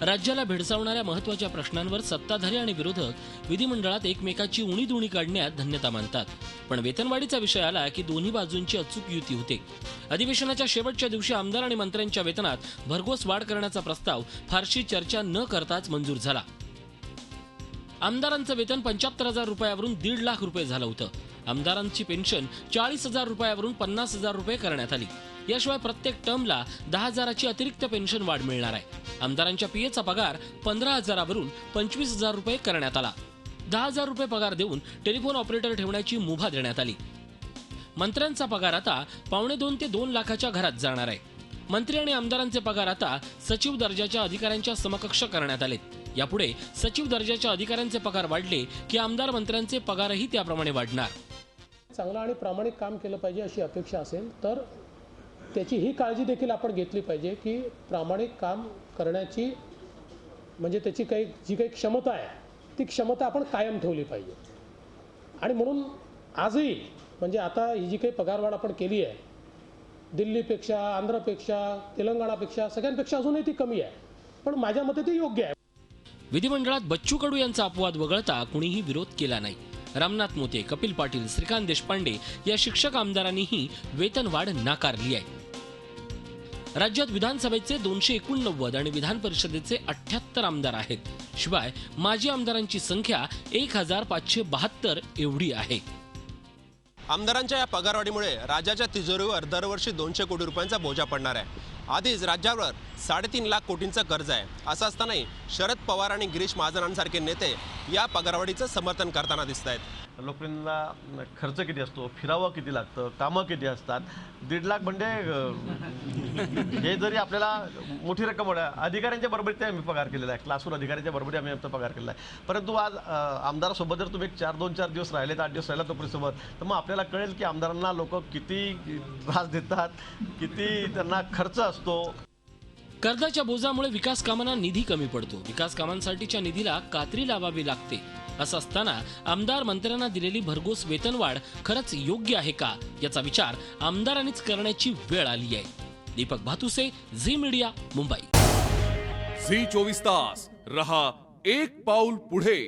राज्याला भेडसावणाऱ्या महत्त्वाच्या प्रश्नांवर सत्ताधारी आणि विरोधक विधिमंडळात एकमेकाची उणीधुणी काढण्यात धन्यता मानतात. पण वेतनवाढीचा विषय आला की दोन्ही बाजूंची अचूक युती होते. अधिवेशनाच्या शेवटच्या दिवशी आमदार आणि मंत्र्यांच्या वेतनात भरघोस वाढ करण्याचा प्रस्ताव फारशी चर्चा न करताच मंजूर झाला. आमदारांचं वेतन 75,000 रुपयावरून 1.5 लाख रुपये झालं होतं. आमदारांची पेन्शन 40,000 रुपयावरून 50,000 रुपये करण्यात आली. याशिवाय प्रत्येक टर्मला 10,000ची अतिरिक्त पेन्शन वाढ मिळणार आहे. आमदारांच्या पीएचा पगार 15,000वरून 25,000 रुपये करण्यात आला. 10,000 रुपये पगार देऊन टेलिफोन ऑपरेटर ठेवण्याची मुभा देण्यात आली. मंत्र्यांचा पगार आता 1.25 ते 2 लाखाच्या घरात जाणार आहे. मंत्री आणि आमदारांचे पगार आता सचिव दर्जाच्या अधिकाऱ्यांच्या समकक्ष करण्यात आलेत. यापुढे सचिव दर्जाच्या अधिकाऱ्यांचे पगार वाढले की आमदार मंत्र्यांचे पगारही त्याप्रमाणे वाढणार. चांगलं आणि प्रामाणिक काम केलं पाहिजे अशी अपेक्षा असेल तर त्याची ही काळजी देखील आपण घेतली पाहिजे की प्रामाणिक काम करण्याची म्हणजे त्याची जी काही क्षमता आहे ती क्षमता आपण कायम ठेवली पाहिजे. आणि म्हणून आजही म्हणजे आता ही जी काही पगारवाढ आपण केली आहे दिल्लीपेक्षा, आंध्रपेक्षा, तेलंगणापेक्षा सगळ्यांपेक्षा अजूनही ती कमी आहे, पण माझ्या मते ती योग्य आहे. विधिमंडळात बच्चू कडू यांचा अपवाद वगळता कुणीही विरोध केला नाही. रामनाथ मोते, कपिल पाटील, श्रीकांत देशपांडे या शिक्षक आमदारांनीही वेतनवाढ नाकारली आहे. राज्यात विधानसभेचे 289 आणि विधान परिषदेचे 78 आमदार आहेत. शिवाय माजी आमदारांची संख्या 1572 एवढी आहे. आमदारांच्या या पगारवाढीमुळे राज्याच्या तिजोरीवर दरवर्षी 200 कोटी रुपयांचा बोजा पडणार आहे. आधीच राज्यावर 3.5 लाख कोटींचं कर्ज आहे. असं असतानाही शरद पवार आणि गिरीश महाजनांसारखे नेते या पगारवाढीचं समर्थन करताना दिसत आहेत. लोकांना खर्च किती असतो, फिरावं किती लागतं, कामं किती असतात. 1.5 लाख म्हणजे हे जरी आपल्याला मोठी रक्कम वाटत, अधिकाऱ्यांच्या बरोबरीत आम्ही पगार केलेला आहे. क्लासवर अधिकाऱ्यांच्या बरोबरी आम्ही आमचा पगार केलेला आहे. परंतु आज आमदारासोबत जर तुम्ही 2-4 दिवस राहिलेत, 8 दिवस राहिला तोपर्यंत, तर मग आपल्याला कळेल की आमदारांना लोक किती त्रास देतात, किती त्यांना खर्च असतो. कर्जाच्या बोजामुळे विकास कामांना निधी कमी पडतो. विकास कामांसाठीच्या निधीला कात्री लावावी लागते. असं असताना आमदार मंत्र्यांना दिलेली भरघोस वेतनवाढ खरंच योग्य आहे का याचा विचार आमदारांनीच करण्याची वेळ आली आहे. दीपक भातुसे, झी मीडिया, मुंबई. झी 24 तास रहा एक पाऊल पुढे.